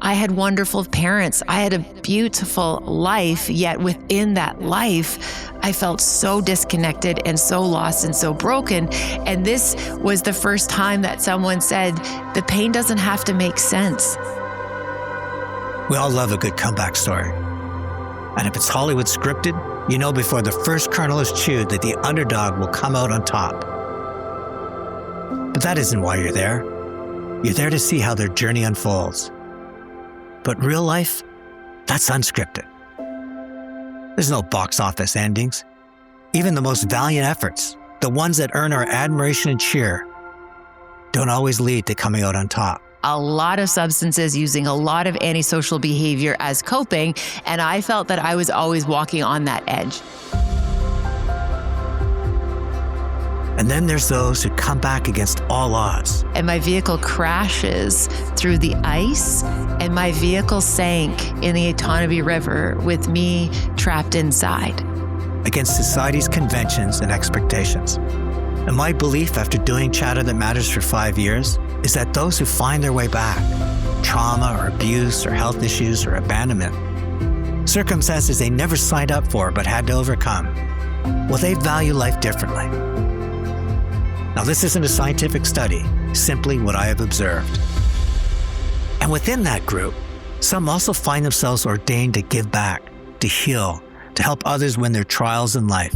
I had wonderful parents. I had a beautiful life, yet within that life, I felt so disconnected and so lost and so broken. And this was the first time that someone said, the pain doesn't have to make sense. We all love a good comeback story. And if it's Hollywood scripted, you know before the first kernel is chewed that the underdog will come out on top. But that isn't why you're there. You're there to see how their journey unfolds. But real life, that's unscripted. There's no box office endings. Even the most valiant efforts, the ones that earn our admiration and cheer, don't always lead to coming out on top. A lot of substances, using a lot of antisocial behavior as coping, and I felt that I was always walking on that edge. And then there's those who come back against all odds. And my vehicle crashes through the ice, and my vehicle sank in the Otonabee River with me trapped inside. Against society's conventions and expectations. And my belief after doing Chatter That Matters for 5 years is that those who find their way back, trauma or abuse or health issues or abandonment, circumstances they never signed up for but had to overcome, well, they value life differently. Now, this isn't a scientific study, simply what I have observed. And within that group, some also find themselves ordained to give back, to heal, to help others win their trials in life.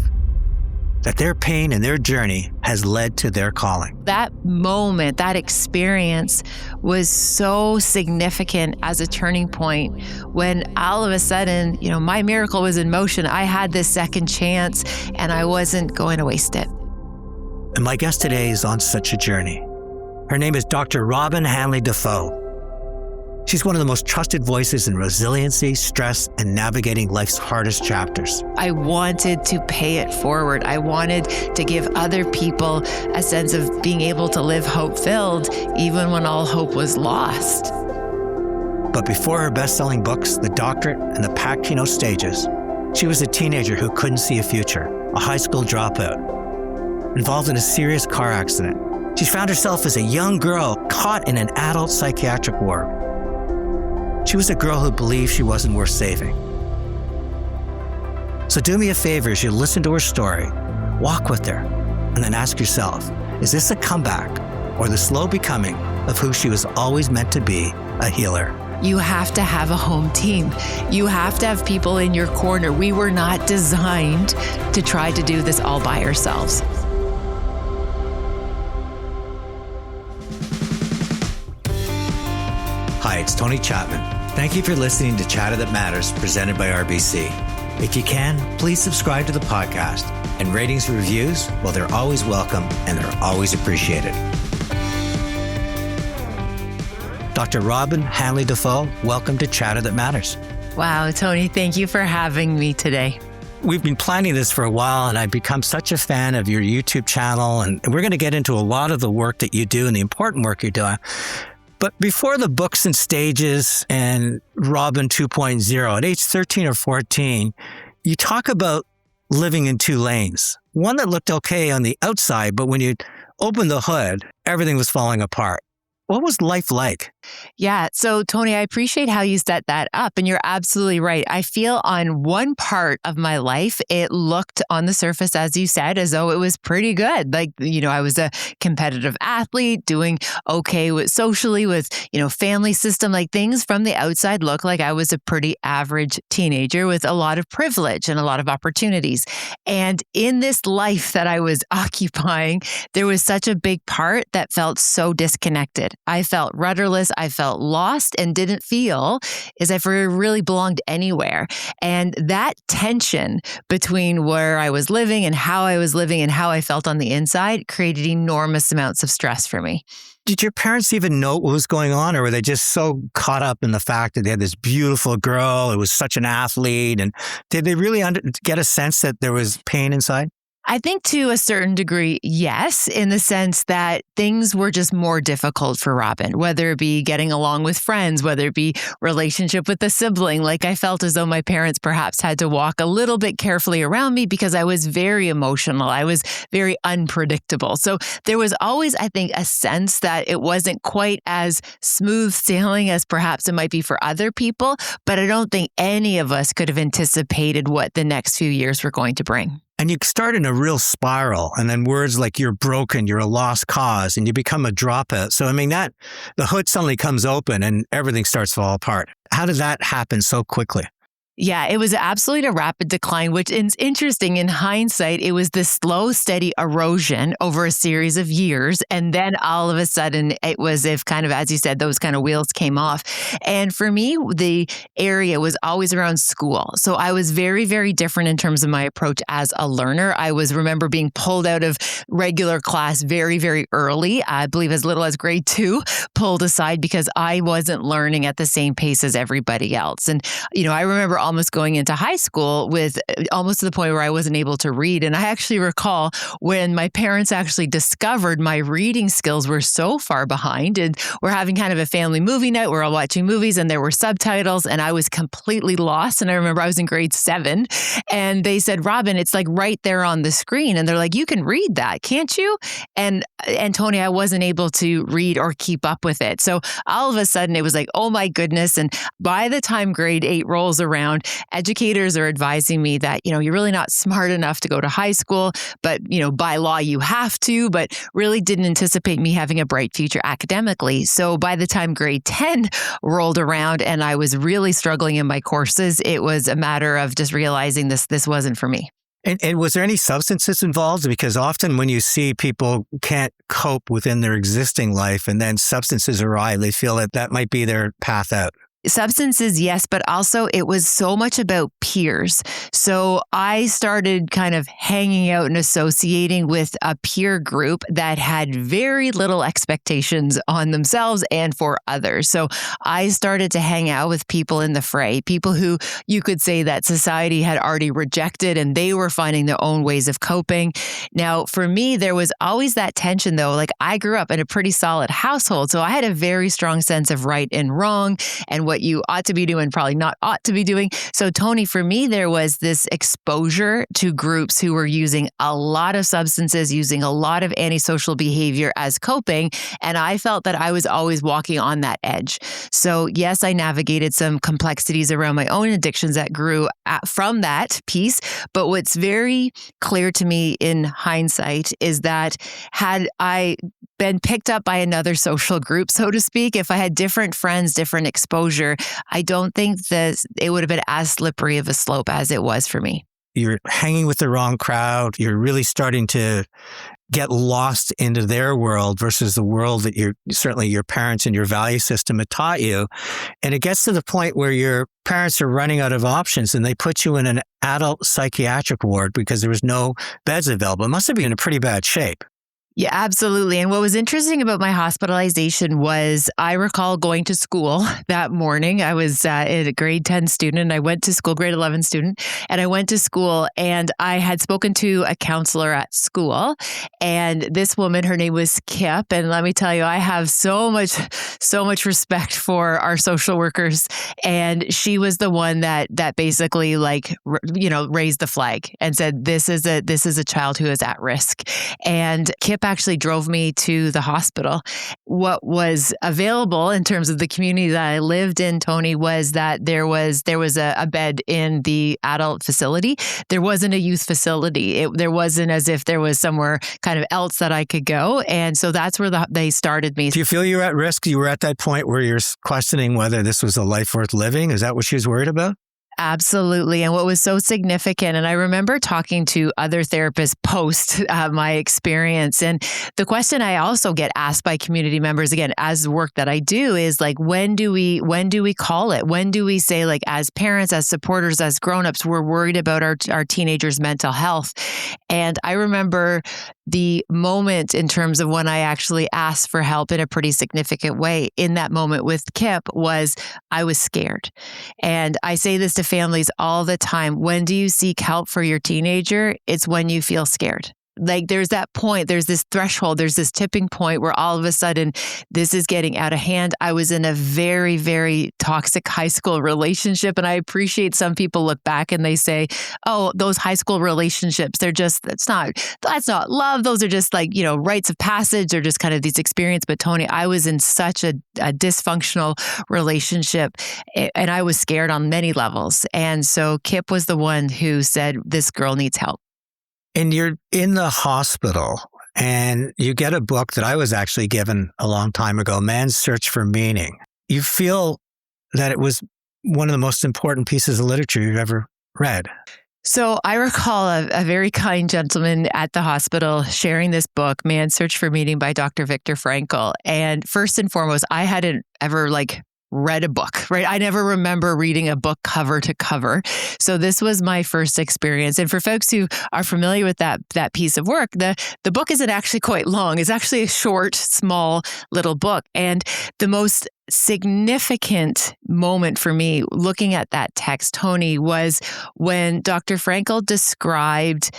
That their pain and their journey has led to their calling. That moment, that experience was so significant as a turning point when all of a sudden, my miracle was in motion. I had this second chance and I wasn't going to waste it. And my guest today is on such a journey. Her name is Dr. Robyne Hanley-Dafoe. She's one of the most trusted voices in resiliency, stress, and navigating life's hardest chapters. I wanted to pay it forward. I wanted to give other people a sense of being able to live hope-filled, even when all hope was lost. But before her best-selling books, The Doctorate, and the packed keynote stages, she was a teenager who couldn't see a future, a high school dropout, involved in a serious car accident. She found herself as a young girl caught in an adult psychiatric ward. She was a girl who believed she wasn't worth saving. So do me a favor as you listen to her story, walk with her, and then ask yourself, is this a comeback or the slow becoming of who she was always meant to be, a healer? You have to have a home team. You have to have people in your corner. We were not designed to try to do this all by ourselves. Hi, it's Tony Chapman. Thank you for listening to Chatter That Matters, presented by RBC. If you can, please subscribe to the podcast. And ratings and reviews, well, they're always welcome and they're always appreciated. Dr. Robyne Hanley-Dafoe, welcome to Chatter That Matters. Wow, Tony, thank you for having me today. We've been planning this for a while, and I've become such a fan of your YouTube channel, and we're going to get into a lot of the work that you do and the important work you're doing. But before the books and stages and Robyn 2.0, at age 13 or 14, you talk about living in two lanes. One that looked okay on the outside, but when you opened the hood, everything was falling apart. What was life like? Yeah. So, Tony, I appreciate how you set that up. And you're absolutely right. I feel on one part of my life, it looked on the surface, as you said, as though it was pretty good. Like, I was a competitive athlete, doing okay with socially, with, family system, like things from the outside look like I was a pretty average teenager with a lot of privilege and a lot of opportunities. And in this life that I was occupying, there was such a big part that felt so disconnected. I felt rudderless. I felt lost and didn't feel as if I really belonged anywhere. And that tension between where I was living and how I was living and how I felt on the inside created enormous amounts of stress for me. Did your parents even know what was going on, or were they just so caught up in the fact that they had this beautiful girl who was such an athlete? And did they really get a sense that there was pain inside? I think to a certain degree, yes, in the sense that things were just more difficult for Robyn, whether it be getting along with friends, whether it be relationship with a sibling. Like I felt as though my parents perhaps had to walk a little bit carefully around me because I was very emotional. I was very unpredictable. So there was always, I think, a sense that it wasn't quite as smooth sailing as perhaps it might be for other people. But I don't think any of us could have anticipated what the next few years were going to bring. And you start in a real spiral, and then words like you're broken, you're a lost cause, and you become a dropout. So, I mean, that the hood suddenly comes open and everything starts to fall apart. How did that happen so quickly? Yeah, it was absolutely a rapid decline, which is interesting. In hindsight, it was this slow, steady erosion over a series of years. And then all of a sudden, it was if kind of, as you said, those kind of wheels came off. And for me, the area was always around school. So I was very, very different in terms of my approach as a learner. Remember being pulled out of regular class very, very early. I believe as little as grade 2, pulled aside because I wasn't learning at the same pace as everybody else. And, I remember almost going into high school with almost to the point where I wasn't able to read. And I actually recall when my parents actually discovered my reading skills were so far behind, and we're having kind of a family movie night. We're all watching movies and there were subtitles and I was completely lost. And I remember I was in grade 7 and they said, Robyn, it's like right there on the screen. And they're like, you can read that, can't you? And Tony, I wasn't able to read or keep up with it. So all of a sudden it was like, oh my goodness. And by the time grade 8 rolls around, educators are advising me that, you're really not smart enough to go to high school, but, by law you have to, but really didn't anticipate me having a bright future academically. So by the time grade 10 rolled around and I was really struggling in my courses, it was a matter of just realizing this wasn't for me. And was there any substances involved? Because often when you see people can't cope within their existing life and then substances arrive, they feel that might be their path out. Substances, yes, but also it was so much about peers. So I started kind of hanging out and associating with a peer group that had very little expectations on themselves and for others. So I started to hang out with people in the fray, people who you could say that society had already rejected and they were finding their own ways of coping. Now, for me, there was always that tension though. Like I grew up in a pretty solid household, so I had a very strong sense of right and wrong and what you ought to be doing, probably not ought to be doing. So Tony, for me, there was this exposure to groups who were using a lot of substances, using a lot of antisocial behavior as coping. And I felt that I was always walking on that edge. So yes, I navigated some complexities around my own addictions that grew from that piece. But what's very clear to me in hindsight is that had I been picked up by another social group, so to speak, if I had different friends, different exposure, I don't think that it would have been as slippery of a slope as it was for me. You're hanging with the wrong crowd. You're really starting to get lost into their world versus the world that certainly your parents and your value system had taught you. And it gets to the point where your parents are running out of options and they put you in an adult psychiatric ward because there was no beds available. It must have been in a pretty bad shape. Yeah, absolutely. And what was interesting about my hospitalization was I recall going to school that morning. I was a grade 10 student and I went to school, grade 11 student, and I went to school and I had spoken to a counselor at school. And this woman, her name was Kip. And let me tell you, I have so much respect for our social workers. And she was the one that basically raised the flag and said, this is a child who is at risk. And Kip actually drove me to the hospital. What was available in terms of the community that I lived in, Tony, was that there was a bed in the adult facility. There wasn't a youth facility. There wasn't as if there was somewhere kind of else that I could go. And so that's where they started me. Do you feel you were at risk? You were at that point where you're questioning whether this was a life worth living? Is that what she was worried about? Absolutely. And what was so significant, and I remember talking to other therapists post my experience. And the question I also get asked by community members, again, as the work that I do, is like, when do we call it? When do we say, like, as parents, as supporters, as grownups, we're worried about our teenagers' mental health? And I remember the moment in terms of when I actually asked for help in a pretty significant way in that moment with Kip was I was scared. And I say this to families all the time. When do you seek help for your teenager? It's when you feel scared. Like there's that point, there's this threshold, there's this tipping point where all of a sudden this is getting out of hand. I was in a very, very toxic high school relationship. And I appreciate some people look back and they say, oh, those high school relationships, that's not love. Those are just like, rites of passage. They're just kind of these experiences. But Tony, I was in such a dysfunctional relationship and I was scared on many levels. And so Kip was the one who said, this girl needs help. And you're in the hospital and you get a book that I was actually given a long time ago, Man's Search for Meaning. You feel that it was one of the most important pieces of literature you've ever read. So I recall a very kind gentleman at the hospital sharing this book, Man's Search for Meaning by Dr. Viktor Frankl. And first and foremost, I hadn't ever read a book, right? I never remember reading a book cover to cover. So this was my first experience. And for folks who are familiar with that piece of work, the book isn't actually quite long. It's actually a short, small little book. And the most significant moment for me looking at that text, Tony, was when Dr. Frankl described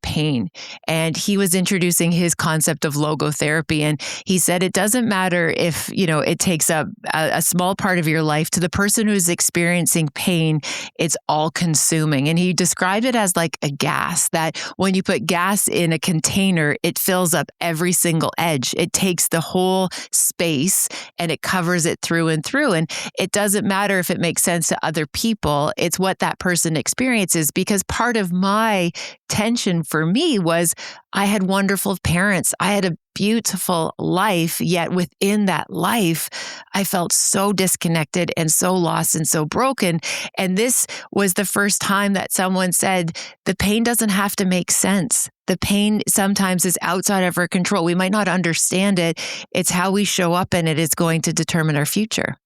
pain, and he was introducing his concept of logotherapy. And he said, it doesn't matter if, it takes up a small part of your life. To the person who's experiencing pain, it's all consuming. And he described it as like a gas, that when you put gas in a container, it fills up every single edge. It takes the whole space and it covers it through and through. And it doesn't matter if it makes sense to other people. It's what that person experiences, because part of my tension for me was I had wonderful parents. I had a beautiful life, yet within that life, I felt so disconnected and so lost and so broken. And this was the first time that someone said, the pain doesn't have to make sense. The pain sometimes is outside of our control. We might not understand it. It's how we show up in it is going to determine our future.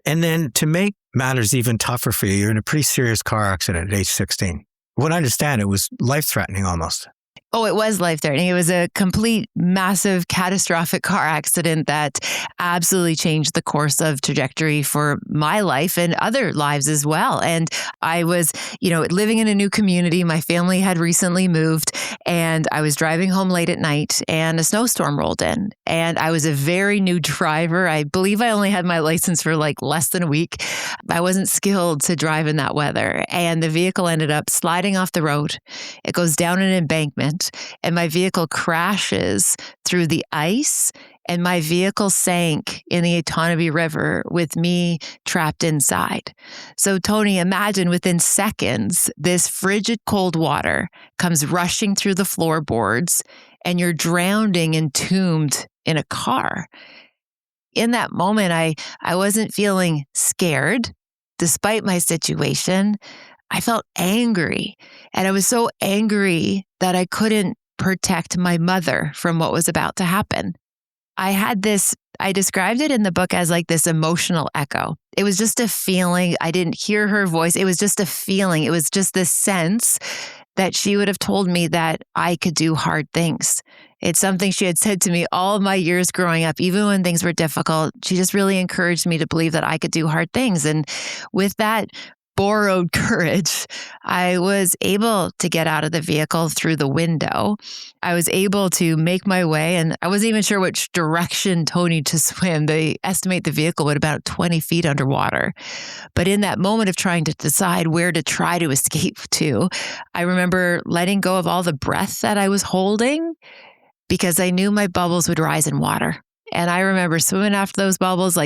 And then to make matters even tougher for you, you're in a pretty serious car accident at age 16. What I understand, it was life-threatening almost. Oh, it was life-threatening. It was a complete, massive, catastrophic car accident that absolutely changed the course of trajectory for my life and other lives as well. And I was, living in a new community. My family had recently moved, and I was driving home late at night, and a snowstorm rolled in. And I was a very new driver. I believe I only had my license for less than a week. I wasn't skilled to drive in that weather. And the vehicle ended up sliding off the road. It goes down an embankment. And my vehicle crashes through the ice, and my vehicle sank in the Otonabee River with me trapped inside. So, Tony, imagine within seconds, this frigid cold water comes rushing through the floorboards, and you're drowning, entombed in a car. In that moment, I wasn't feeling scared, despite my situation. I felt angry, and I was so angry that I couldn't protect my mother from what was about to happen. I described it in the book as this emotional echo. It was just a feeling. I didn't hear her voice. It was just a feeling. It was just this sense that she would have told me that I could do hard things. It's something she had said to me all of my years growing up, even when things were difficult. She just really encouraged me to believe that I could do hard things. And with that borrowed courage, I was able to get out of the vehicle through the window. I was able to make my way, and I wasn't even sure which direction, Tony, to swim. They estimate the vehicle at about 20 feet underwater. But in that moment of trying to decide where to try to escape to, I remember letting go of all the breath that I was holding because I knew my bubbles would rise in water. And I remember swimming after those bubbles,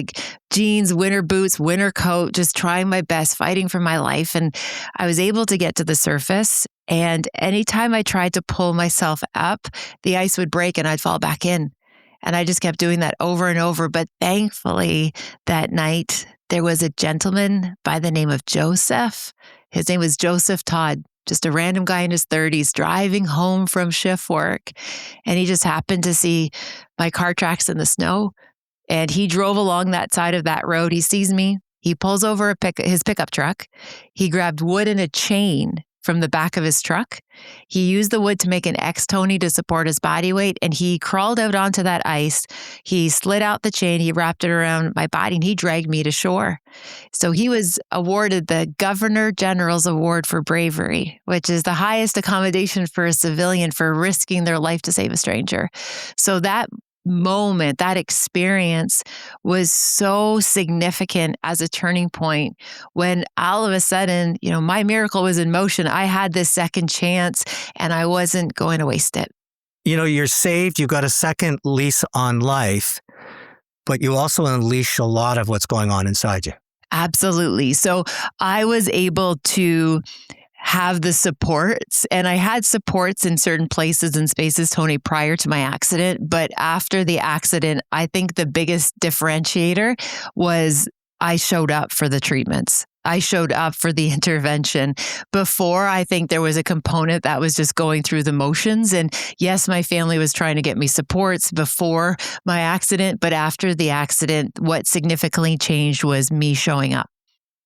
jeans, winter boots, winter coat, just trying my best, fighting for my life. And I was able to get to the surface. And anytime I tried to pull myself up, the ice would break and I'd fall back in. And I just kept doing that over and over. But thankfully, that night, there was a gentleman by the name of Joseph. His name was Joseph Todd. Just a random guy in his 30s driving home from shift work. And he just happened to see my car tracks in the snow. And he drove along that side of that road. He sees me. He pulls over his pickup truck. He grabbed wood and a chain from the back of his truck. He used the wood to make an X, Tony, to support his body weight. And he crawled out onto that ice. He slid out the chain. He wrapped it around my body and he dragged me to shore. So he was awarded the Governor General's Award for Bravery, which is the highest accommodation for a civilian for risking their life to save a stranger. So that moment, that experience was so significant as a turning point when all of a sudden, my miracle was in motion. I had this second chance and I wasn't going to waste it. You're saved, you got a second lease on life, but you also unleash a lot of what's going on inside you. Absolutely. So I was able to have the supports, and I had supports in certain places and spaces, Tony, prior to my accident. But after the accident, I think the biggest differentiator was I showed up for the treatments. I showed up for the intervention. Before, I think there was a component that was just going through the motions. And yes, my family was trying to get me supports before my accident. But after the accident, what significantly changed was me showing up.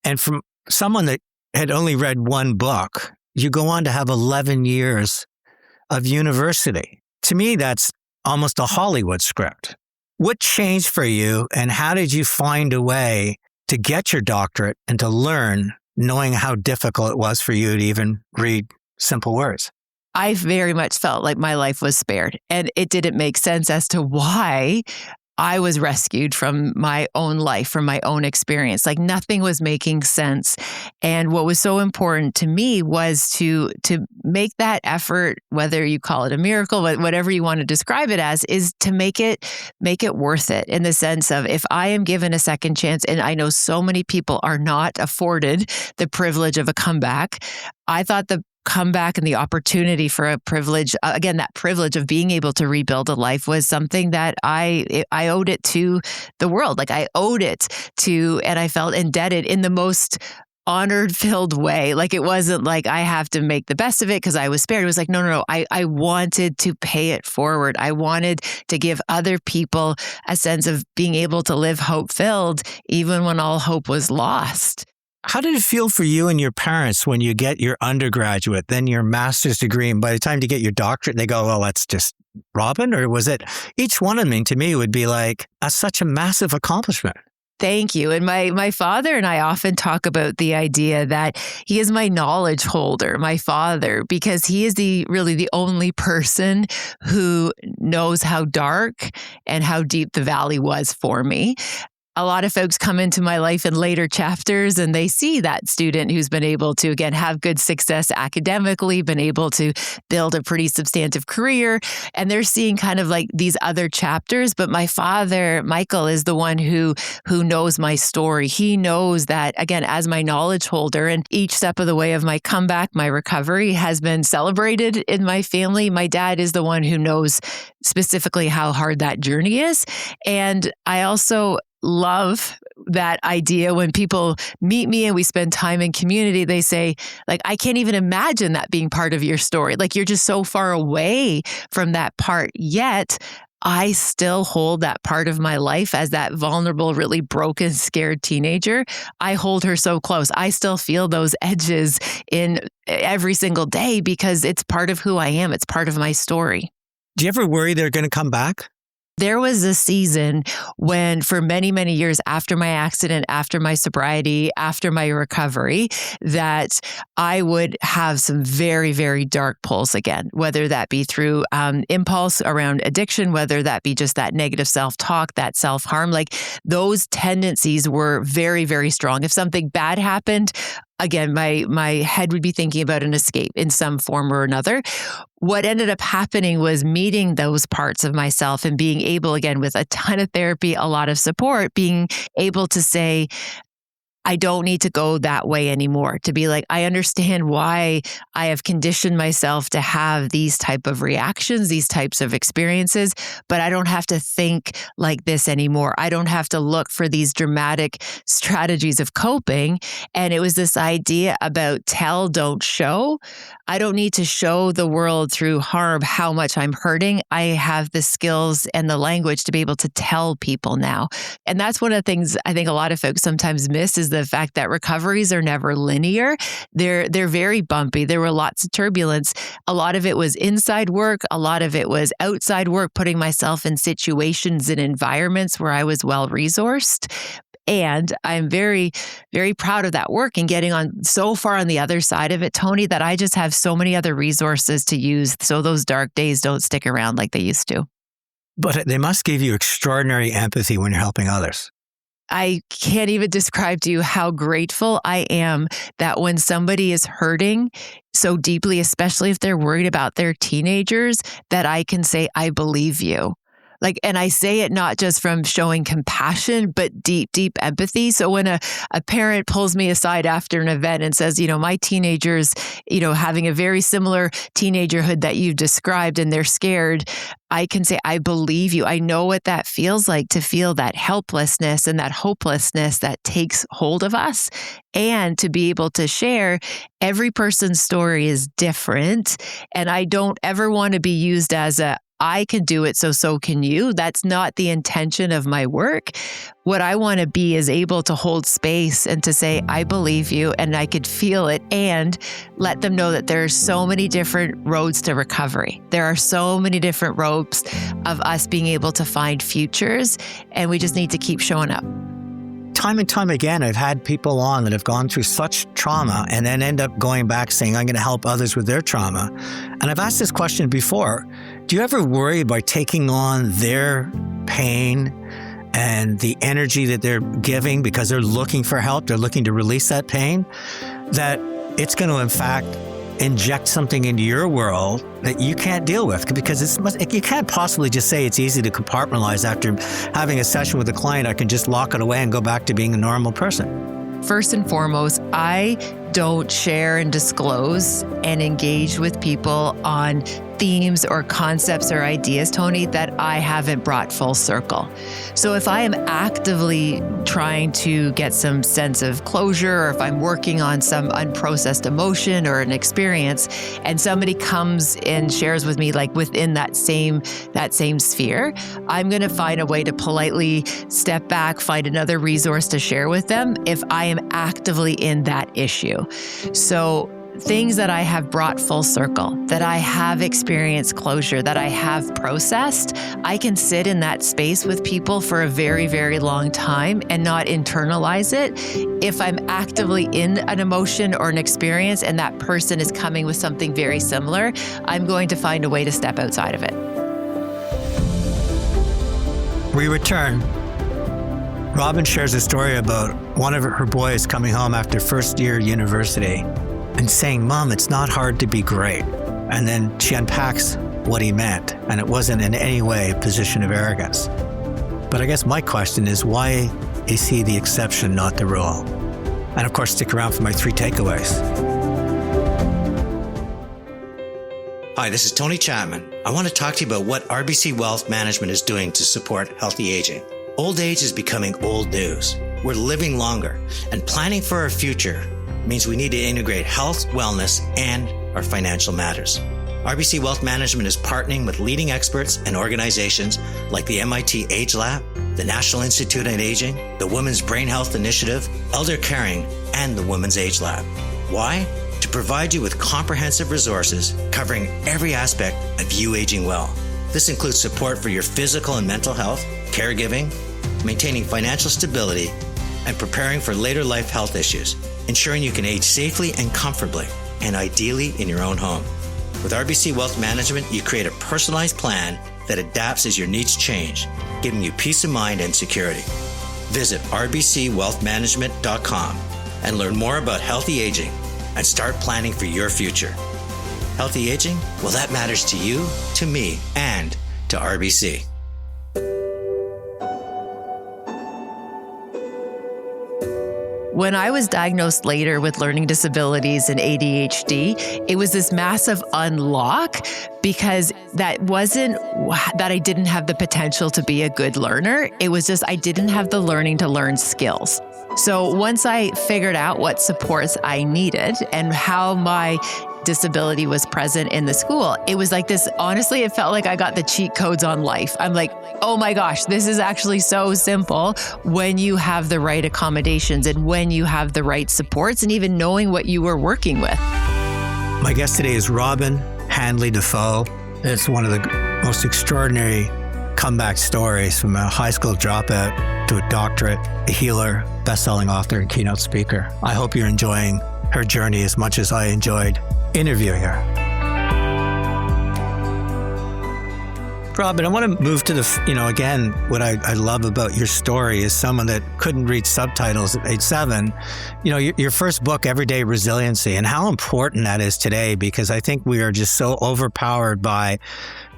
And from someone that had only read one book, you go on to have 11 years of university. To me, that's almost a Hollywood script. What changed for you, and how did you find a way to get your doctorate and to learn, knowing how difficult it was for you to even read simple words? I very much felt like my life was spared, and it didn't make sense as to why I was rescued from my own life, from my own experience. Like nothing was making sense. And what was so important to me was to make that effort, whether you call it a miracle, whatever you want to describe it as, is to make it worth it, in the sense of, if I am given a second chance, and I know so many people are not afforded the privilege of a comeback, I thought the comeback and the opportunity for a privilege, again, that privilege of being able to rebuild a life, was something that I owed it to the world. Like I owed it to, and I felt indebted in the most honored-filled way. Like it wasn't like I have to make the best of it because I was spared. It was like, no. I wanted to pay it forward. I wanted to give other people a sense of being able to live hope-filled even when all hope was lost. How did it feel for you and your parents when you get your undergraduate, then your master's degree, and by the time you get your doctorate, they go, well, that's just Robyn? Or was it, each one of them to me would be like such a massive accomplishment? Thank you. And my father and I often talk about the idea that he is my knowledge holder, my father, because he is really the only person who knows how dark and how deep the valley was for me. A lot of folks come into my life in later chapters and they see that student who's been able to, again, have good success academically, been able to build a pretty substantive career, and they're seeing kind of like these other chapters. But my father, Michael, is the one who knows my story. He knows that, again, as my knowledge holder, and each step of the way of my comeback, my recovery has been celebrated in my family. My dad is the one who knows specifically how hard that journey is. And I also love that idea when people meet me and we spend time in community, they say, like, I can't even imagine that being part of your story. Like, you're just so far away from that part. Yet I still hold that part of my life as that vulnerable, really broken, scared teenager. I hold her so close. I still feel those edges in every single day because it's part of who I am. It's part of my story. Do you ever worry they're going to come back? There was a season when, for many, many years after my accident, after my sobriety, after my recovery, that I would have some very, very dark pulls again, whether that be through impulse around addiction, whether that be just that negative self-talk, that self-harm. Like those tendencies were very, very strong. If something bad happened, again, my head would be thinking about an escape in some form or another. What ended up happening was meeting those parts of myself and being able, again, with a ton of therapy, a lot of support, being able to say, I don't need to go that way anymore. To be like, I understand why I have conditioned myself to have these type of reactions, these types of experiences, but I don't have to think like this anymore. I don't have to look for these dramatic strategies of coping. And it was this idea about tell, don't show. I don't need to show the world through harm how much I'm hurting. I have the skills and the language to be able to tell people now. And that's one of the things I think a lot of folks sometimes miss, is the fact that recoveries are never linear. They're very bumpy. There were lots of turbulence. A lot of it was inside work. A lot of it was outside work, putting myself in situations and environments where I was well-resourced. And I'm very, very proud of that work and getting on so far on the other side of it, Tony, that I just have so many other resources to use so those dark days don't stick around like they used to. But they must give you extraordinary empathy when you're helping others. I can't even describe to you how grateful I am that when somebody is hurting so deeply, especially if they're worried about their teenagers, that I can say, I believe you. And I say it not just from showing compassion, but deep, deep empathy. So when a parent pulls me aside after an event and says, my teenager's, having a very similar teenagerhood that you've described and they're scared, I can say, I believe you. I know what that feels like to feel that helplessness and that hopelessness that takes hold of us. And to be able to share, every person's story is different. And I don't ever want to be used as I can do it, so can you. That's not the intention of my work. What I want to be is able to hold space and to say, I believe you, and I could feel it, and let them know that there are so many different roads to recovery. There are so many different ropes of us being able to find futures, and we just need to keep showing up. Time and time again, I've had people on that have gone through such trauma and then end up going back saying, I'm going to help others with their trauma. And I've asked this question before. Do you ever worry by taking on their pain and the energy that they're giving because they're looking for help, they're looking to release that pain, that it's going to, in fact, inject something into your world that you can't deal with? Because you can't possibly just say it's easy to compartmentalize after having a session with a client. I can just lock it away and go back to being a normal person. First and foremost, I don't share and disclose and engage with people on themes or concepts or ideas, Tony, that I haven't brought full circle. So if I am actively trying to get some sense of closure, or if I'm working on some unprocessed emotion or an experience, and somebody comes and shares with me within that same sphere, I'm going to find a way to politely step back, find another resource to share with them if I am actively in that issue. So things that I have brought full circle, that I have experienced closure, that I have processed, I can sit in that space with people for a very, very long time and not internalize it. If I'm actively in an emotion or an experience and that person is coming with something very similar, I'm going to find a way to step outside of it. We return. Robyn shares a story about one of her boys coming home after first year university and saying, Mom, it's not hard to be great. And then she unpacks what he meant, and it wasn't in any way a position of arrogance. But I guess my question is, why is he the exception, not the rule? And of course, stick around for my 3 takeaways. Hi, this is Tony Chapman. I want to talk to you about what RBC Wealth Management is doing to support healthy aging. Old age is becoming old news. We're living longer, and planning for our future means we need to integrate health, wellness, and our financial matters. RBC Wealth Management is partnering with leading experts and organizations like the MIT Age Lab, the National Institute on Aging, the Women's Brain Health Initiative, Elder Caring, and the Women's Age Lab. Why? To provide you with comprehensive resources covering every aspect of you aging well. This includes support for your physical and mental health, caregiving, maintaining financial stability, and preparing for later life health issues, ensuring you can age safely and comfortably, and ideally in your own home. With RBC Wealth Management, you create a personalized plan that adapts as your needs change, giving you peace of mind and security. Visit rbcwealthmanagement.com and learn more about healthy aging and start planning for your future. Healthy aging? Well, that matters to you, to me, and to RBC. When I was diagnosed later with learning disabilities and ADHD, it was this massive unlock because that wasn't that I didn't have the potential to be a good learner. It was just I didn't have the learning to learn skills. So once I figured out what supports I needed and how my disability was present in the school. It was like this, honestly, it felt like I got the cheat codes on life. I'm like, oh my gosh, this is actually so simple when you have the right accommodations and when you have the right supports and even knowing what you were working with. My guest today is Robyne Hanley-Dafoe. It's one of the most extraordinary comeback stories, from a high school dropout to a doctorate, a healer, bestselling author, and keynote speaker. I hope you're enjoying her journey as much as I enjoyed interviewing her. Robyn, I want to move to again, what I love about your story is someone that couldn't read subtitles at age 7. Your first book, Everyday Resiliency, and how important that is today, because I think we are just so overpowered by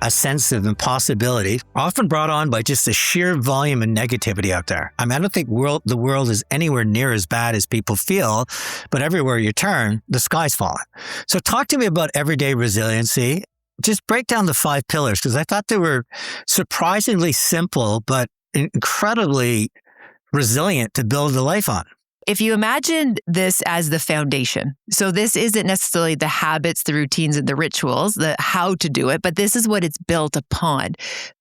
a sense of impossibility, often brought on by just the sheer volume of negativity out there. I don't think the world is anywhere near as bad as people feel, but everywhere you turn, the sky's falling. So talk to me about Everyday Resiliency. Just break down the 5 pillars, because I thought they were surprisingly simple, but incredibly resilient to build a life on. If you imagine this as the foundation, so this isn't necessarily the habits, the routines, and the rituals, the how to do it, but this is what it's built upon.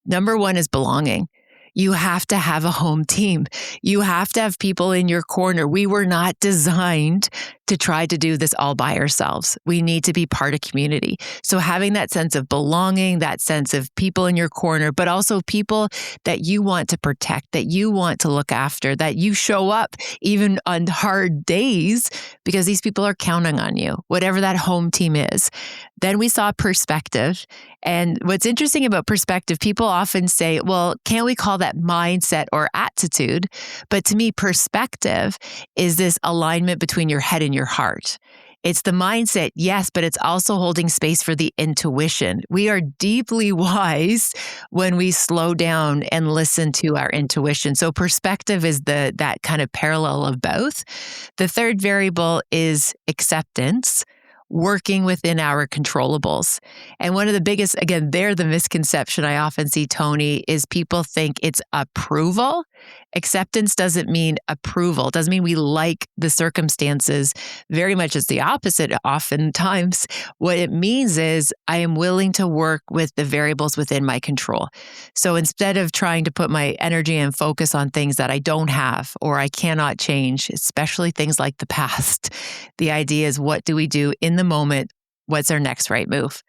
Number 1 is belonging. You have to have a home team. You have to have people in your corner. We were not designed to try to do this all by ourselves. We need to be part of community. So having that sense of belonging, that sense of people in your corner, but also people that you want to protect, that you want to look after, that you show up even on hard days because these people are counting on you, whatever that home team is. Then we saw perspective. And what's interesting about perspective, people often say, well, can't we call that mindset or attitude? But to me, perspective is this alignment between your head and your heart. It's the mindset, yes, but it's also holding space for the intuition. We are deeply wise when we slow down and listen to our intuition. So perspective is that kind of parallel of both. The third variable is acceptance, working within our controllables. And one of the biggest, again, the misconception I often see, Tony, is people think it's approval. Acceptance doesn't mean approval. It doesn't mean we like the circumstances. Very much it's the opposite oftentimes. What it means is I am willing to work with the variables within my control. So instead of trying to put my energy and focus on things that I don't have or I cannot change, especially things like the past, the idea is, what do we do in the moment? What's our next right move?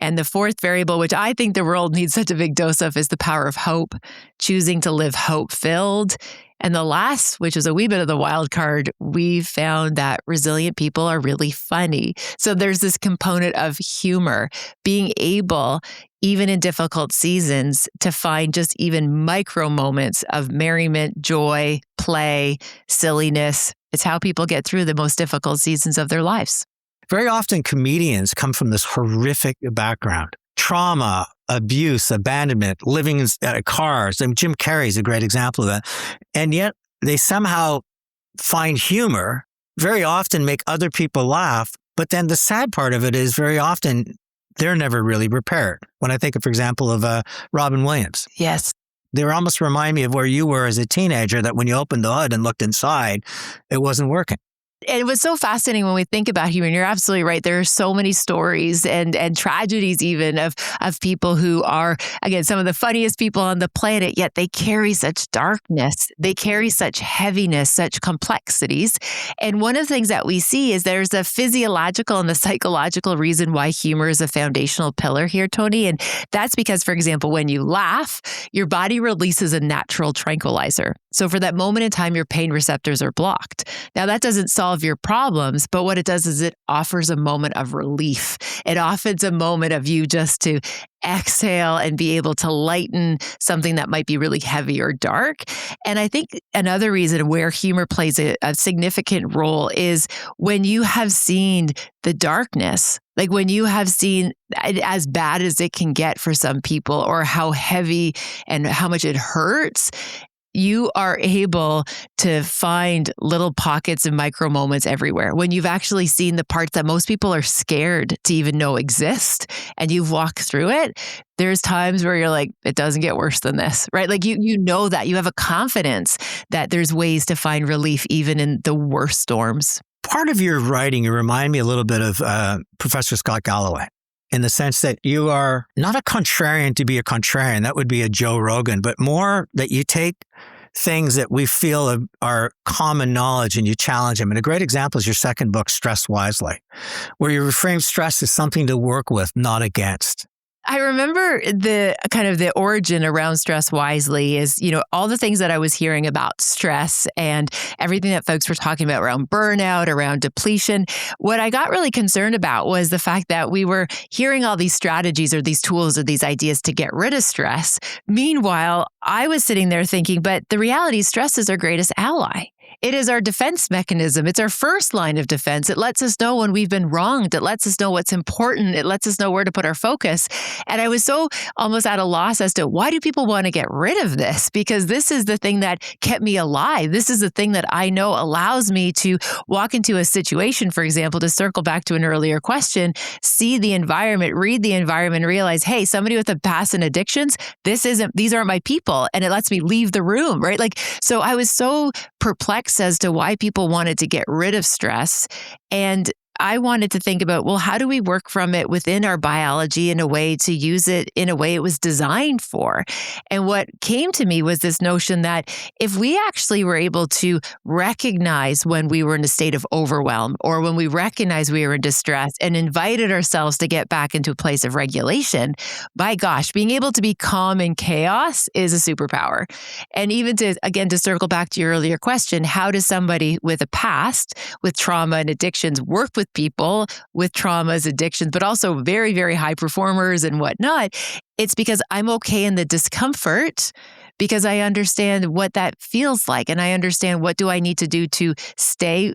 And the fourth variable, which I think the world needs such a big dose of, is the power of hope, choosing to live hope-filled. And the last, which is a wee bit of the wild card, we found that resilient people are really funny. So there's this component of humor, being able, even in difficult seasons, to find just even micro moments of merriment, joy, play, silliness. It's how people get through the most difficult seasons of their lives. Very often comedians come from this horrific background. Trauma, abuse, abandonment, living in cars. And Jim Carrey's a great example of that. And yet they somehow find humor, very often make other people laugh. But then the sad part of it is very often they're never really repaired. When I think, for example, of Robin Williams. Yes. They almost remind me of where you were as a teenager, that when you opened the hood and looked inside, it wasn't working. And it was so fascinating when we think about humor. And you're absolutely right. There are so many stories and tragedies even of people who are, again, some of the funniest people on the planet, yet they carry such darkness. They carry such heaviness, such complexities. And one of the things that we see is there's a physiological and the psychological reason why humor is a foundational pillar here, Tony. And that's because, for example, when you laugh, your body releases a natural tranquilizer. So for that moment in time, your pain receptors are blocked. Now, that doesn't solve your problems, but what it does is it offers a moment of relief. It offers a moment of you just to exhale and be able to lighten something that might be really heavy or dark. And I think another reason where humor plays a significant role is when you have seen the darkness, like when you have seen it as bad as it can get for some people, or how heavy and how much it hurts, you are able to find little pockets and micro moments everywhere. When you've actually seen the parts that most people are scared to even know exist, and you've walked through it, there's times where you're like, it doesn't get worse than this, right? Like you know that you have a confidence that there's ways to find relief even in the worst storms. part of your writing, you remind me a little bit of Professor Scott Galloway in the sense that you are not a contrarian to be a contrarian. That would be a Joe Rogan, but more that you take things that we feel are common knowledge and you challenge them. And a great example is your second book, Stress Wisely, where you reframe stress as something to work with, not against. I remember the origin around Stress Wisely is, all the things that I was hearing about stress and everything that folks were talking about around burnout, around depletion. What I got really concerned about was the fact that we were hearing all these strategies or these tools or these ideas to get rid of stress. Meanwhile, I was sitting there thinking, but the reality is stress is our greatest ally. It is our defense mechanism. It's our first line of defense. It lets us know when we've been wronged. It lets us know what's important. It lets us know where to put our focus. And I was so almost at a loss as to why do people want to get rid of this? Because this is the thing that kept me alive. This is the thing that I know allows me to walk into a situation, for example, to circle back to an earlier question, see the environment, read the environment, realize, hey, somebody with a past and addictions, these aren't my people. And it lets me leave the room, right? So I was so perplexed as to why people wanted to get rid of stress. And I wanted to think about, well, how do we work from it within our biology in a way to use it in a way it was designed for? And what came to me was this notion that if we actually were able to recognize when we were in a state of overwhelm or when we recognized we were in distress and invited ourselves to get back into a place of regulation, by gosh, being able to be calm in chaos is a superpower. And even to circle back to your earlier question, how does somebody with a past, with trauma and addictions work with people with traumas, addictions, but also very, very high performers and whatnot? It's because I'm okay in the discomfort because I understand what that feels like. And I understand what do I need to do to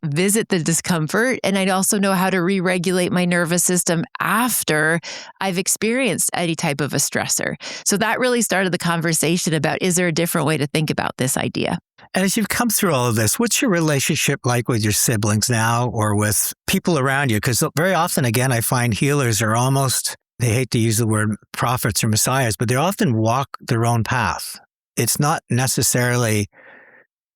visit the discomfort. And I also know how to re-regulate my nervous system after I've experienced any type of a stressor. So that really started the conversation about, is there a different way to think about this idea? And as you've come through all of this, what's your relationship like with your siblings now or with people around you? Because very often, again, I find healers are almost, they hate to use the word prophets or messiahs, but they often walk their own path. It's not necessarily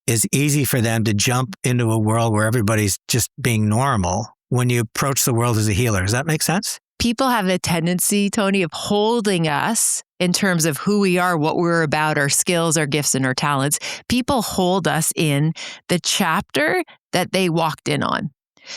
as easy for them to jump into a world where everybody's just being normal when you approach the world as a healer. Does that make sense? People have a tendency, Tony, of holding us in terms of who we are, what we're about, our skills, our gifts, and our talents. People hold us in the chapter that they walked in on.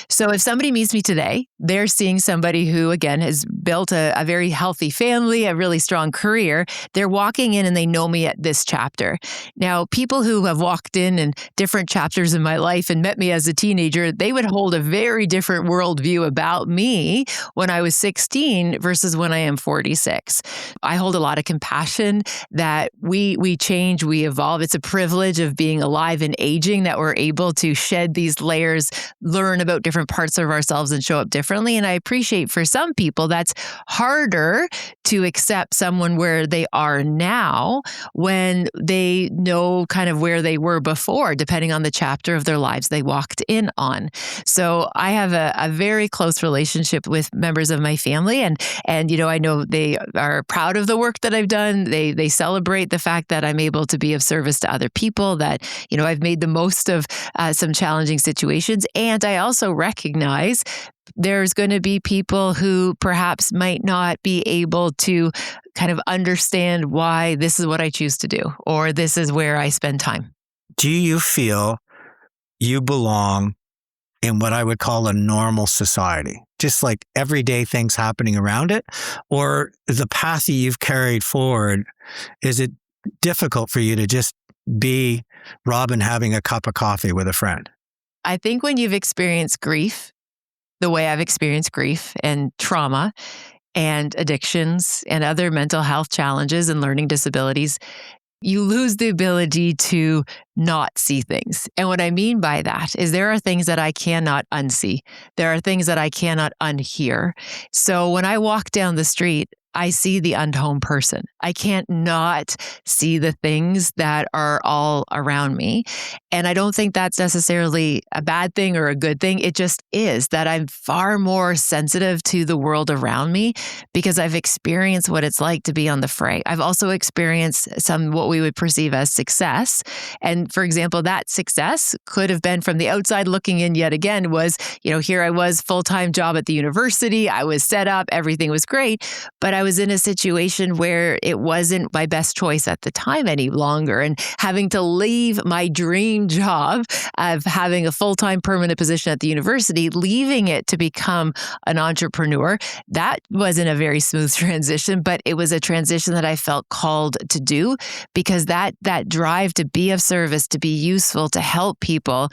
So if somebody meets me today, they're seeing somebody who, again, has built a very healthy family, a really strong career. They're walking in and they know me at this chapter. Now, people who have walked in different chapters in my life and met me as a teenager, they would hold a very different worldview about me when I was 16 versus when I am 46. I hold a lot of compassion that we change, we evolve. It's a privilege of being alive and aging that we're able to shed these layers, learn about different parts of ourselves and show up differently. And I appreciate for some people that's harder to accept someone where they are now when they know kind of where they were before, depending on the chapter of their lives they walked in on. So I have a very close relationship with members of my family, and I know they are proud of the work that I've done. They celebrate the fact that I'm able to be of service to other people, that I've made the most of some challenging situations, and I also recognize there's going to be people who perhaps might not be able to kind of understand why this is what I choose to do, or this is where I spend time. Do you feel you belong in what I would call a normal society? Just like everyday things happening around it? Or the path that you've carried forward, is it difficult for you to just be Robyn having a cup of coffee with a friend? I think when you've experienced grief, the way I've experienced grief and trauma and addictions and other mental health challenges and learning disabilities, you lose the ability to not see things. And what I mean by that is there are things that I cannot unsee. There are things that I cannot unhear. So when I walk down the street, I see the unhome person. I can't not see the things that are all around me. And I don't think that's necessarily a bad thing or a good thing. It just is that I'm far more sensitive to the world around me because I've experienced what it's like to be on the fray. I've also experienced some what we would perceive as success. And for example, that success could have been from the outside looking in yet again was, here I was, full-time job at the university. I was set up, everything was great, but I was in a situation where it wasn't my best choice at the time any longer. And having to leave my dream job of having a full-time permanent position at the university, leaving it to become an entrepreneur, that wasn't a very smooth transition, but it was a transition that I felt called to do because that drive to be of service, to be useful, to help people,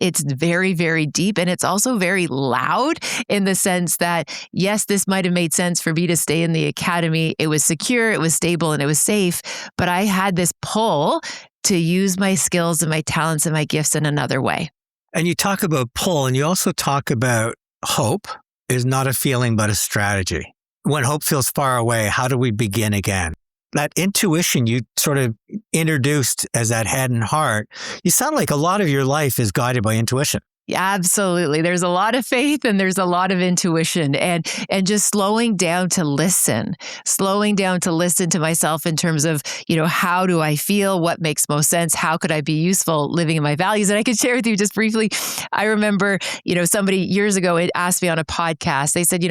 it's very, very deep. And it's also very loud in the sense that, yes, this might have made sense for me to stay in the academy. It was secure, it was stable, and it was safe. But I had this pull to use my skills and my talents and my gifts in another way. And you talk about pull, and you also talk about hope is not a feeling, but a strategy. When hope feels far away, how do we begin again? That intuition you sort of introduced as that head and heart, you sound like a lot of your life is guided by intuition. Yeah, absolutely. There's a lot of faith and there's a lot of intuition and just slowing down to listen to myself in terms of, how do I feel? What makes most sense? How could I be useful living in my values? And I could share with you just briefly. I remember, somebody years ago had asked me on a podcast, they said, you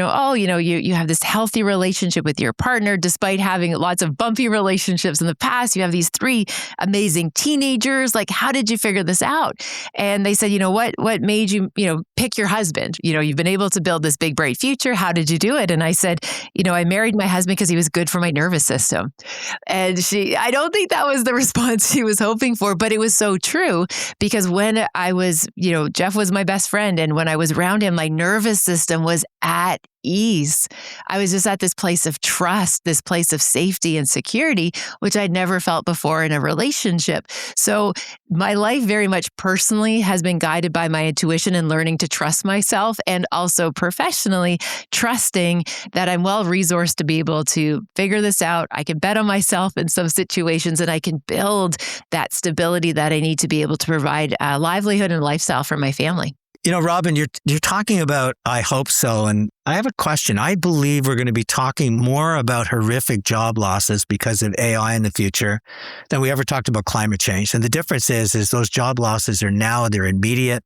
have this healthy relationship with your partner, despite having lots of bumpy relationships in the past. You have these 3 amazing teenagers. Like, how did you figure this out? And they said, what made you, pick your husband? You've been able to build this big, bright future. How did you do it? And I said, I married my husband because he was good for my nervous system. And I don't think that was the response she was hoping for, but it was so true because when I was, Jeff was my best friend. And when I was around him, my nervous system was at ease. I was just at this place of trust, this place of safety and security, which I'd never felt before in a relationship. So my life very much personally has been guided by my intuition and learning to trust myself, and also professionally trusting that I'm well resourced to be able to figure this out. I can bet on myself in some situations and I can build that stability that I need to be able to provide a livelihood and lifestyle for my family. Robyn, you're talking about I hope so. And I have a question. I believe we're going to be talking more about horrific job losses because of AI in the future than we ever talked about climate change. And the difference is those job losses are now, they're immediate.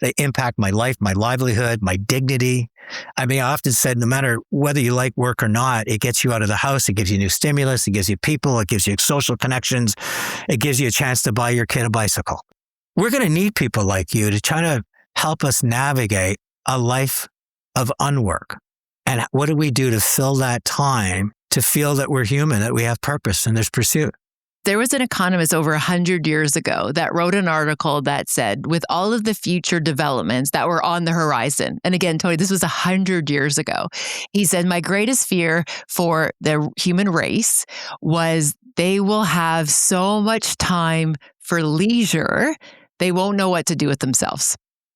They impact my life, my livelihood, my dignity. I often said, no matter whether you like work or not, it gets you out of the house. It gives you new stimulus. It gives you people. It gives you social connections. It gives you a chance to buy your kid a bicycle. We're going to need people like you to try to help us navigate a life of unwork. And what do we do to fill that time to feel that we're human, that we have purpose and there's pursuit? There was an economist over 100 years ago that wrote an article that said, with all of the future developments that were on the horizon, and again, Tony, this was 100 years ago, he said, my greatest fear for the human race was they will have so much time for leisure, they won't know what to do with themselves.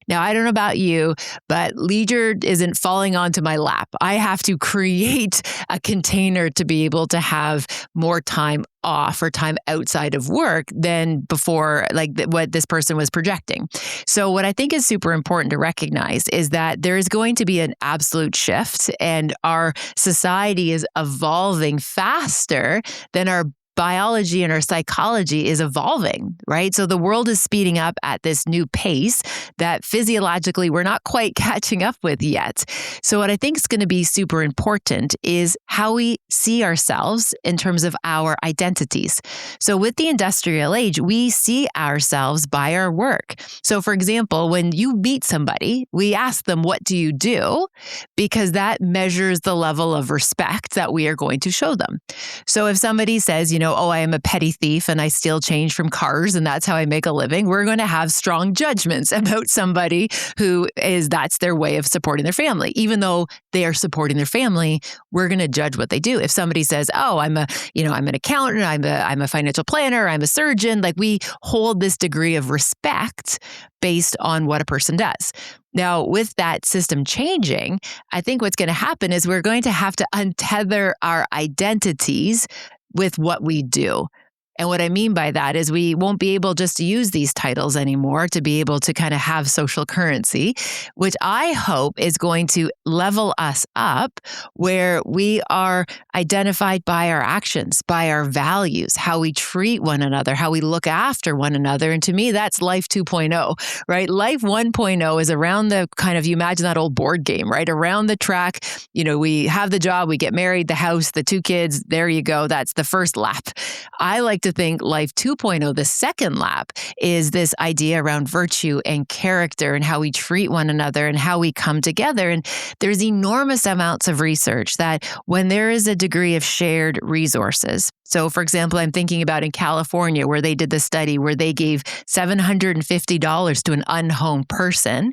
Now, I don't know about you, but leisure isn't falling onto my lap. I have to create a container to be able to have more time off or time outside of work than before, like what this person was projecting. So what I think is super important to recognize is that there is going to be an absolute shift, and our society is evolving faster than our biology and our psychology is evolving, right? So the world is speeding up at this new pace that physiologically we're not quite catching up with yet. So what I think is going to be super important is how we see ourselves in terms of our identities. So with the industrial age, we see ourselves by our work. So for example, when you meet somebody, we ask them, what do you do? Because that measures the level of respect that we are going to show them. So if somebody says, oh, I am a petty thief and I steal change from cars and that's how I make a living. We're going to have strong judgments about somebody that's their way of supporting their family. Even though they are supporting their family, we're going to judge what they do. If somebody says, oh, I'm an accountant, I'm a financial planner, I'm a surgeon, like we hold this degree of respect based on what a person does. Now, with that system changing, I think what's going to happen is we're going to have to untether our identities with what we do. And what I mean by that is we won't be able just to use these titles anymore to be able to kind of have social currency, which I hope is going to level us up where we are identified by our actions, by our values, how we treat one another, how we look after one another. And to me, that's life 2.0, right? Life 1.0 is around the kind of, you imagine that old board game, right? Around the track, we have the job, we get married, the house, the 2 kids, there you go. That's the first lap. I like to think life 2.0, the second lap, is this idea around virtue and character and how we treat one another and how we come together. And there's enormous amounts of research that when there is a degree of shared resources. So, for example, I'm thinking about in California where they did the study where they gave $750 to an unhomed person.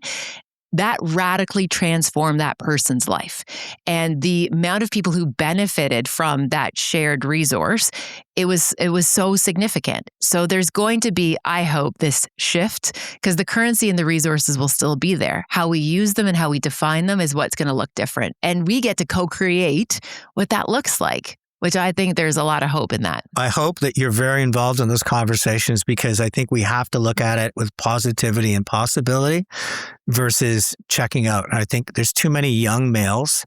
That radically transformed that person's life. And the amount of people who benefited from that shared resource, it was so significant. So there's going to be, I hope, this shift because the currency and the resources will still be there. How we use them and how we define them is what's going to look different. And we get to co-create what that looks like, which I think there's a lot of hope in that. I hope that you're very involved in those conversations because I think we have to look at it with positivity and possibility versus checking out. And I think there's too many young males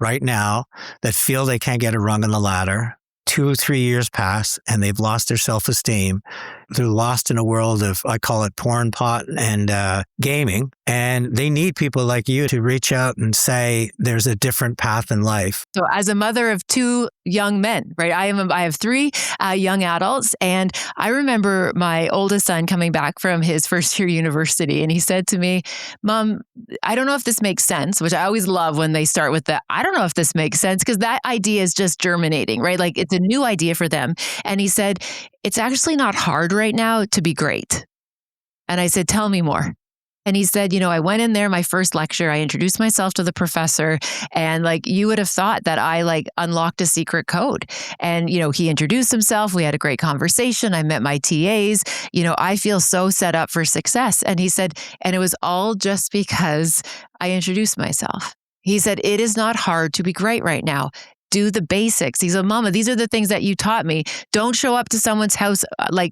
right now that feel they can't get a rung on the ladder. 2 or 3 years pass and they've lost their self-esteem. They're lost in a world of, I call it porn pot and gaming. And they need people like you to reach out and say, there's a different path in life. So as a mother of 2 young men, right? I have 3 young adults. And I remember my oldest son coming back from his first year university. And he said to me, Mom, I don't know if this makes sense, which I always love when they start with the, I don't know if this makes sense, because that idea is just germinating, right? Like it's a new idea for them. And he said, it's actually not hard right now to be great. And I said, tell me more. And he said, I went in there, my first lecture, I introduced myself to the professor and you would have thought that I unlocked a secret code. And, he introduced himself. We had a great conversation. I met my TAs. I feel so set up for success. And he said, and it was all just because I introduced myself. He said, it is not hard to be great right now. Do the basics. He said, Mama, these are the things that you taught me. Don't show up to someone's house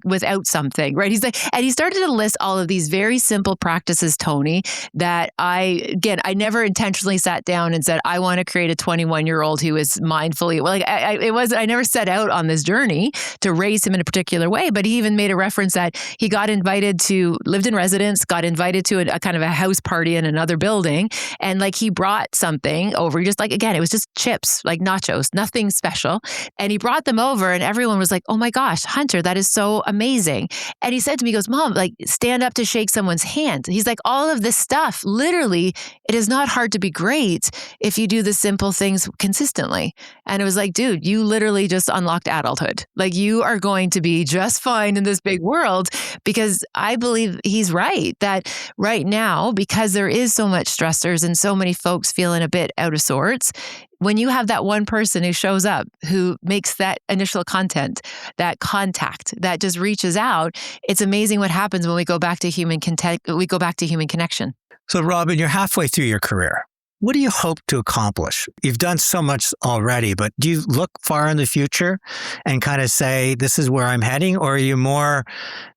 without something, right? He's like, and he started to list all of these very simple practices, Tony, that I never intentionally sat down and said, I want to create a 21-year-old who is mindfully, I never set out on this journey to raise him in a particular way, but he even made a reference that he lived in residence, got invited to a kind of a house party in another building. And he brought something over, just again, it was just chips, nachos. Nothing special. And he brought them over and everyone was like, oh my gosh, Hunter, that is so amazing. And he said to me, he goes, Mom, stand up to shake someone's hand. He's like, all of this stuff, literally, it is not hard to be great if you do the simple things consistently. And it was like, dude, you literally just unlocked adulthood. You are going to be just fine in this big world, because I believe he's right that right now, because there is so much stressors and so many folks feeling a bit out of sorts, when you have that one person who shows up, who makes that initial contact, that just reaches out, it's amazing what happens when we go back to human connection. So Robyn, you're halfway through your career. What do you hope to accomplish? You've done so much already, but do you look far in the future and kind of say, this is where I'm heading? Or are you more,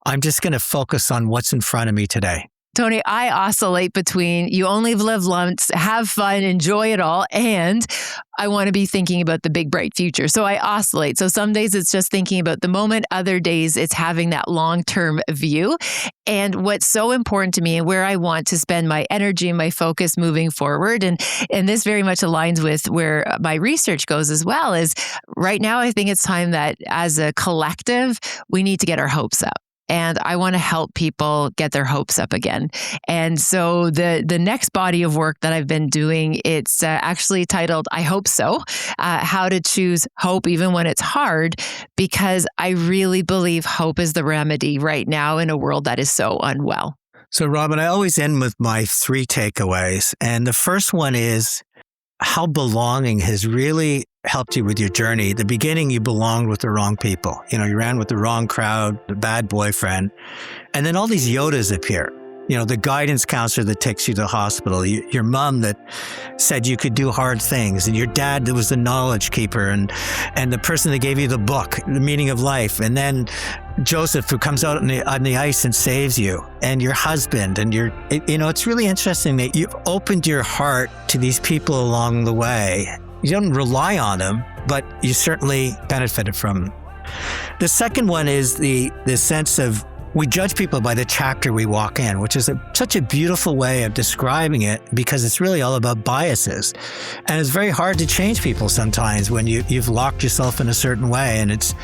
I'm just going to focus on what's in front of me today? Tony, I oscillate between you only live once, have fun, enjoy it all, and I want to be thinking about the big, bright future. So I oscillate. So some days it's just thinking about the moment. Other days it's having that long-term view. And what's so important to me and where I want to spend my energy and my focus moving forward, and this very much aligns with where my research goes as well, is right now I think it's time that as a collective, we need to get our hopes up. and I want to help people get their hopes up again. And so the next body of work that I've been doing, it's actually titled I Hope So, How to Choose Hope Even When It's Hard, because I really believe hope is the remedy right now in a world that is so unwell. So, Robyn, I always end with my 3 takeaways. And the first one is how belonging has really helped you with your journey. At the beginning, you belonged with the wrong people. You ran with the wrong crowd, the bad boyfriend. And then all these Yodas appear. The guidance counselor that takes you to the hospital, your mom that said you could do hard things, and your dad that was the knowledge keeper, and the person that gave you the book, The Meaning of Life, and then Joseph, who comes out on the ice and saves you, and your husband, and it's really interesting that you've opened your heart to these people along the way. You don't rely on them, but you certainly benefited from them. The second one is the sense of we judge people by the chapter we walk in, which is such a beautiful way of describing it, because it's really all about biases. And it's very hard to change people sometimes when you've locked yourself in a certain way. And it's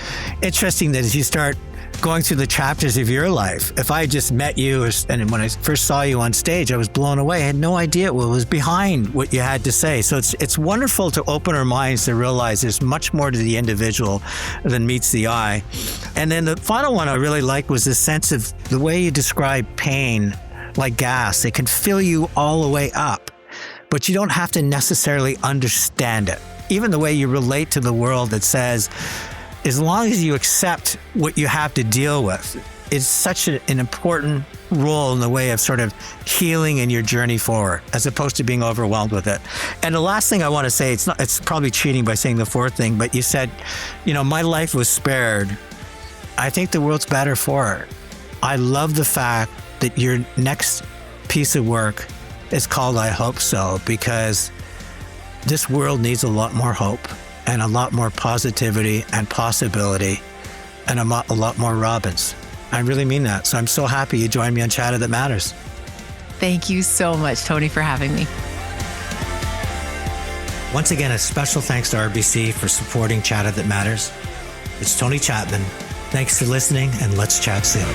interesting that as you start going through the chapters of your life, if I just met you, and when I first saw you on stage, I was blown away. I had no idea what was behind what you had to say. So it's wonderful to open our minds to realize there's much more to the individual than meets the eye. And then the final one I really liked was the sense of the way you describe pain like gas. It can fill you all the way up, but you don't have to necessarily understand it. Even the way you relate to the world that says, as long as you accept what you have to deal with, it's such an important role in the way of sort of healing in your journey forward, as opposed to being overwhelmed with it. And the last thing I want to say, it's probably cheating by saying the fourth thing, but you said, my life was spared. I think the world's better for it. I love the fact that your next piece of work is called I Hope So, because this world needs a lot more hope, and a lot more positivity and possibility, and a lot more Robyns. I really mean that. So I'm so happy you joined me on Chatter That Matters. Thank you so much, Tony, for having me. Once again, a special thanks to RBC for supporting Chatter That Matters. It's Tony Chapman. Thanks for listening, and let's chat soon.